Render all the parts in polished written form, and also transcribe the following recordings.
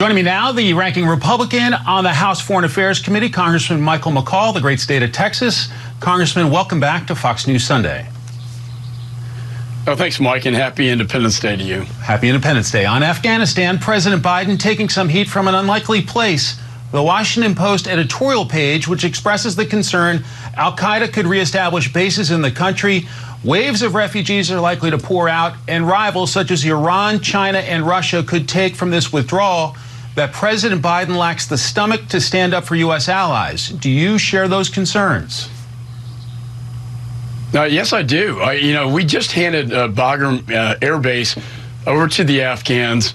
Joining me now, the ranking Republican on the House Foreign Affairs Committee, Congressman Michael McCaul, the great state of Texas. Congressman, welcome back to Fox News Sunday. Oh, thanks, Mike, and happy Independence Day to you. Happy Independence Day. On Afghanistan, President Biden taking some heat from an unlikely place. The Washington Post editorial page, which expresses the concern al-Qaeda could reestablish bases in the country. Waves of refugees are likely to pour out, and rivals such as Iran, China, and Russia could take from this withdrawal that President Biden lacks the stomach to stand up for U.S. allies. Do you share those concerns? Yes, I do. We just handed Bagram Air Base over to the Afghans,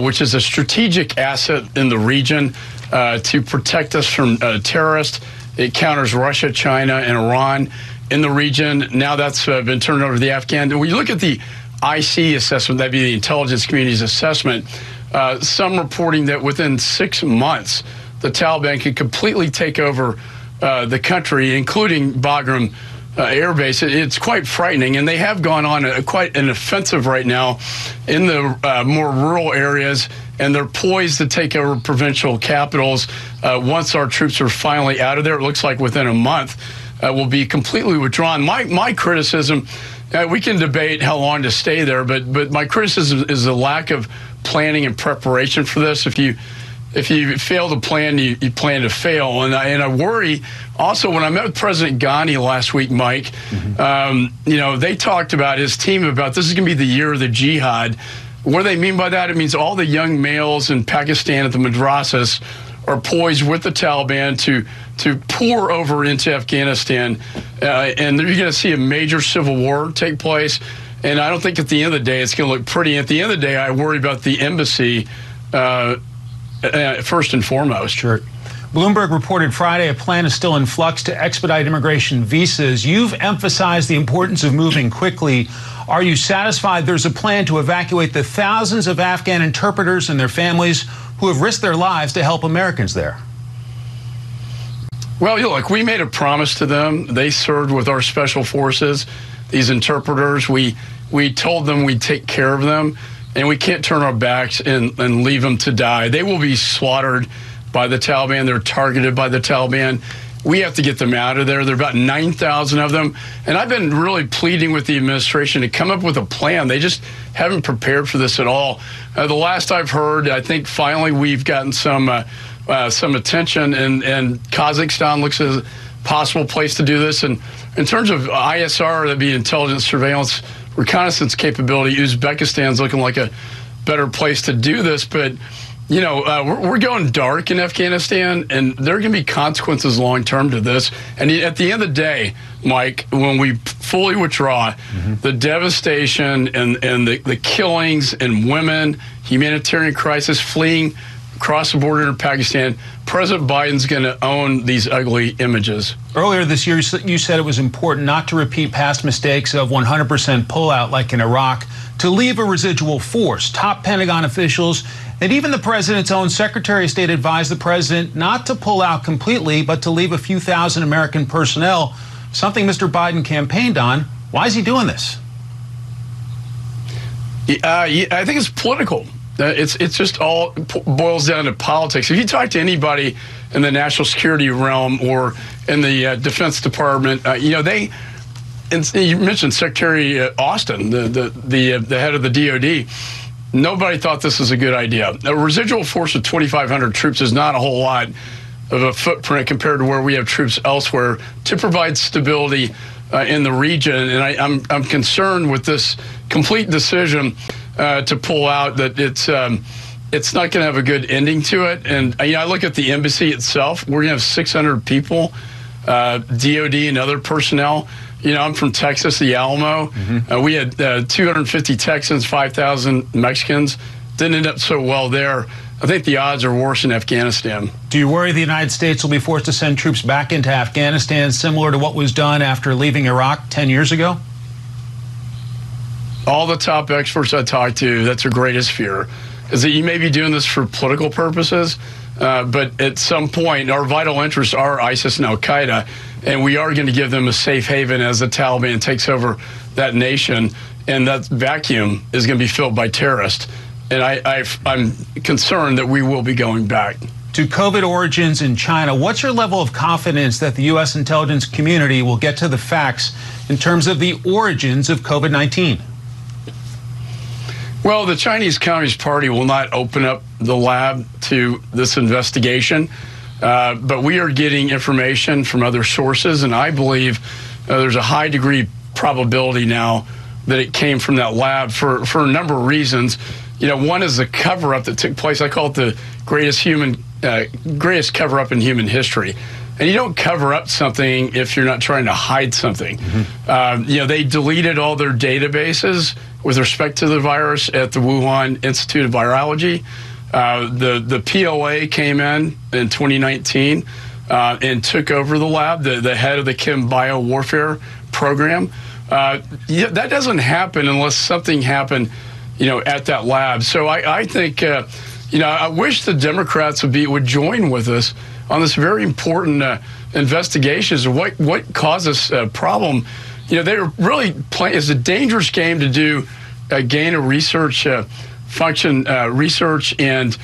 which is a strategic asset in the region to protect us from terrorists. It counters Russia, China, and Iran in the region. Now that's been turned over to the Afghans. When you look at the IC assessment, that'd be the intelligence community's assessment, some reporting that within 6 months, the Taliban could completely take over the country, including Bagram Air Base. It's quite frightening, and they have gone on quite an offensive right now in the more rural areas, and they're poised to take over provincial capitals once our troops are finally out of there. It looks like within a month will be completely withdrawn. My criticism, we can debate how long to stay there, but my criticism is the lack of planning and preparation for this. If you fail to plan, you plan to fail. And I worry also, when I met with President Ghani last week, Mike, they talked about his team about this is going to be the year of the jihad. What do they mean by that? It means all the young males in Pakistan at the madrasas are poised with the Taliban to pour over into Afghanistan. And you're going to see a major civil war take place. And I don't think at the end of the day it's going to look pretty. At the end of the day, I worry about the embassy first and foremost. Sure. Bloomberg reported Friday a plan is still in flux to expedite immigration visas. You've emphasized the importance of moving quickly. Are you satisfied there's a plan to evacuate the thousands of Afghan interpreters and their families who have risked their lives to help Americans there? Well, look, we made a promise to them. They served with our special forces, these interpreters. We told them we'd take care of them, and we can't turn our backs and leave them to die. They will be slaughtered by the Taliban. They're targeted by the Taliban. We have to get them out of there. There are about 9,000 of them. And I've been really pleading with the administration to come up with a plan. They just haven't prepared for this at all. The last I've heard, I think finally we've gotten some attention, and Kazakhstan looks as a possible place to do this. And in terms of ISR, that'd be intelligence, surveillance, reconnaissance capability, Uzbekistan's looking like a better place to do this. But we're going dark in Afghanistan, and there are going to be consequences long term to this. And at the end of the day, Mike, when we fully withdraw, the devastation and the killings and women, humanitarian crisis, fleeing across the border in Pakistan, President Biden's going to own these ugly images. Earlier this year, you said it was important not to repeat past mistakes of 100% pullout like in Iraq, to leave a residual force. Top Pentagon officials and even the president's own Secretary of State advised the president not to pull out completely, but to leave a few thousand American personnel, something Mr. Biden campaigned on. Why is he doing this? I think it's political. It's just all boils down to politics. If you talk to anybody in the national security realm or in the Defense Department, and you mentioned Secretary Austin, the head of the DOD. Nobody thought this was a good idea. A residual force of 2,500 troops is not a whole lot of a footprint compared to where we have troops elsewhere to provide stability in the region. And I'm concerned with this complete decision to pull out, that it's not going to have a good ending to it. And I look at the embassy itself. We're going to have 600 people, DOD and other personnel. I'm from Texas, the Alamo. We had 250 Texans, 5,000 Mexicans. Didn't end up so well there. I think the odds are worse in Afghanistan. Do you worry the United States will be forced to send troops back into Afghanistan, similar to what was done after leaving Iraq 10 years ago? All the top experts I talk to, that's their greatest fear, is that you may be doing this for political purposes, but at some point, our vital interests are ISIS and al-Qaeda, and we are going to give them a safe haven as the Taliban takes over that nation, and that vacuum is going to be filled by terrorists. I'm concerned that we will be going back. To COVID origins in China, what's your level of confidence that the U.S. intelligence community will get to the facts in terms of the origins of COVID-19? Well, the Chinese Communist Party will not open up the lab to this investigation, but we are getting information from other sources, and I believe there's a high degree probability now that it came from that lab for a number of reasons. You know, one is the cover-up that took place. I call it the greatest cover-up in human history. And you don't cover up something if you're not trying to hide something. Mm-hmm. You know, they deleted all their databases with respect to the virus at the Wuhan Institute of Virology. The PLA came in 2019 and took over the lab, the head of the Chem Bio Warfare program. That doesn't happen unless something happened, you know, at that lab. So I think, you know, I wish the Democrats would join with us on this very important investigations of what caused this problem. You know, they're really playing. It's a dangerous game to do gain of research function research and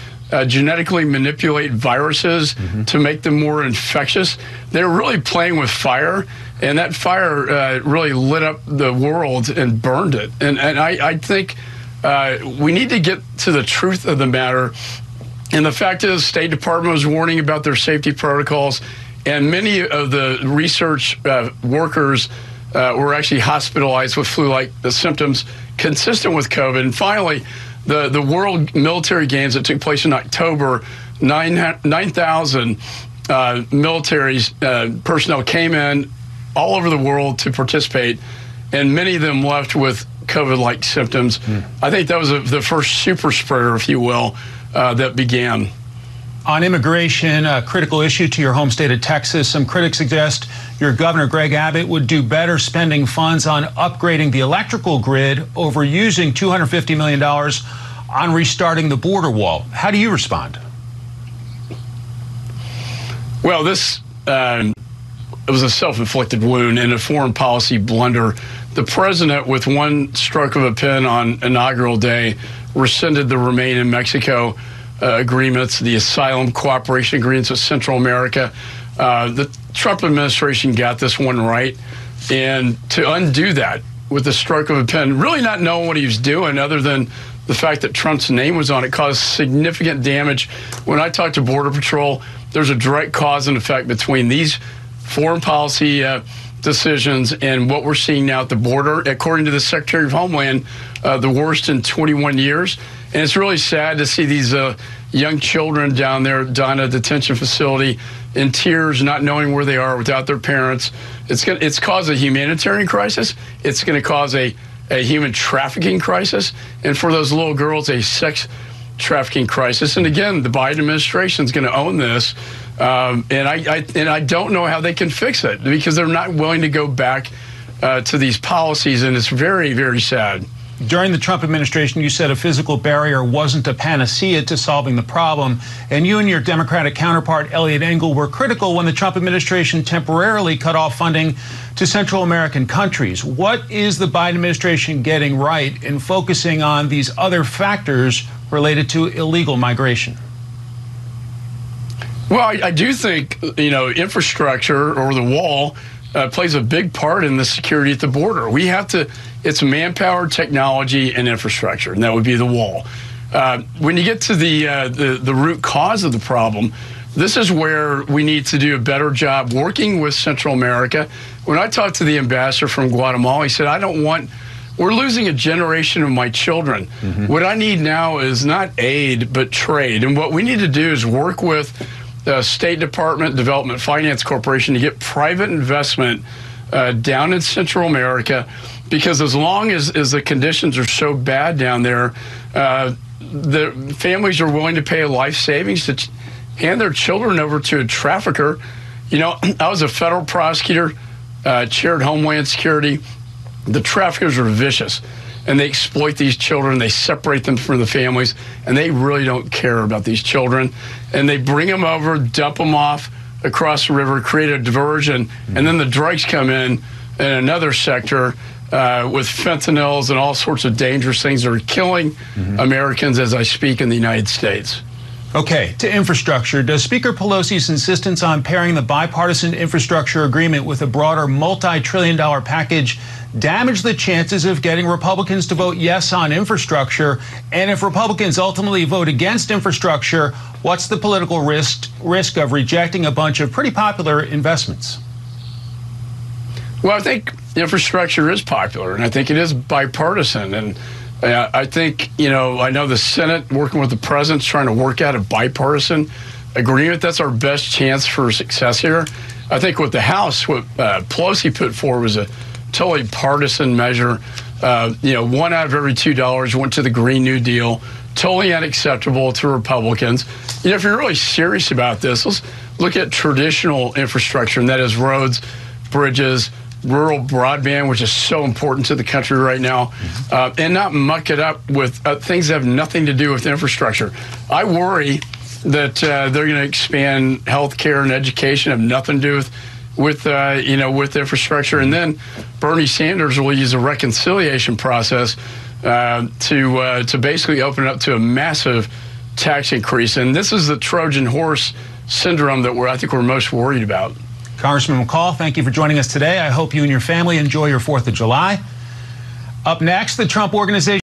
genetically manipulate viruses to make them more infectious. They're really playing with fire, and that fire really lit up the world and burned it. And I think we need to get to the truth of the matter. And the fact is, State Department was warning about their safety protocols, and many of the research workers were actually hospitalized with flu-like symptoms consistent with COVID. And finally, the World Military Games that took place in October, 9,000 military personnel came in all over the world to participate, and many of them left with COVID-like symptoms. I think that was the first super spreader, if you will, that began. On immigration, a critical issue to your home state of Texas, some critics suggest your governor, Greg Abbott, would do better spending funds on upgrading the electrical grid over using $250 million on restarting the border wall. How do you respond? Well, this it was a self-inflicted wound and a foreign policy blunder. The president, with one stroke of a pen on inaugural day, rescinded the Remain in Mexico agreements, the asylum cooperation agreements with Central America. The Trump administration got this one right. And to undo that with the stroke of a pen, really not knowing what he was doing other than the fact that Trump's name was on it, caused significant damage. When I talk to Border Patrol, there's a direct cause and effect between these foreign policy decisions and what we're seeing now at the border. According to the Secretary of Homeland, the worst in 21 years. And it's really sad to see these young children down there, down at a detention facility, in tears, not knowing where they are without their parents. It's caused a humanitarian crisis. It's going to cause a human trafficking crisis. And for those little girls, a sex trafficking crisis. And again, the Biden administration is going to own this. And I don't know how they can fix it because they're not willing to go back to these policies. And it's very, very sad. During the Trump administration, you said a physical barrier wasn't a panacea to solving the problem. And you and your Democratic counterpart, Eliot Engel, were critical when the Trump administration temporarily cut off funding to Central American countries. What is the Biden administration getting right in focusing on these other factors related to illegal migration? Well, I do think, you know, infrastructure or the wall plays a big part in the security at the border. We have to, it's manpower, technology, and infrastructure, and that would be the wall. When you get to the root cause of the problem, this is where we need to do a better job working with Central America. When I talked to the ambassador from Guatemala, he said, we're losing a generation of my children. What I need now is not aid, but trade. And what we need to do is work with the State Department, Development Finance Corporation to get private investment down in Central America, because as long as the conditions are so bad down there, the families are willing to pay a life savings to hand their children over to a trafficker. You know, I was a federal prosecutor, chaired Homeland Security. The traffickers are vicious, and they exploit these children. They separate them from the families, and they really don't care about these children. And they bring them over, dump them off across the river, create a diversion, and then the drugs come in another sector, with fentanyls and all sorts of dangerous things that are killing Americans as I speak in the United States. Okay, to infrastructure. Does Speaker Pelosi's insistence on pairing the bipartisan infrastructure agreement with a broader multi-trillion-dollar package damage the chances of getting Republicans to vote yes on infrastructure? And if Republicans ultimately vote against infrastructure, what's the political risk of rejecting a bunch of pretty popular investments? Well, I think infrastructure is popular, and I think it is bipartisan. And I think, I know the Senate, working with the president, is trying to work out a bipartisan agreement. That's our best chance for success here. I think with the House, what Pelosi put forward was a totally partisan measure. 1 out of every $2 went to the Green New Deal. Totally unacceptable to Republicans. If you're really serious about this, let's look at traditional infrastructure, and that is roads, bridges, rural broadband, which is so important to the country right now, and not muck it up with things that have nothing to do with infrastructure. I worry that they're going to expand health care and education, have nothing to do with infrastructure. And then Bernie Sanders will use a reconciliation process to basically open it up to a massive tax increase. And this is the Trojan horse syndrome that I think we're most worried about. Congressman McCaul, thank you for joining us today. I hope you and your family enjoy your 4th of July. Up next, the Trump Organization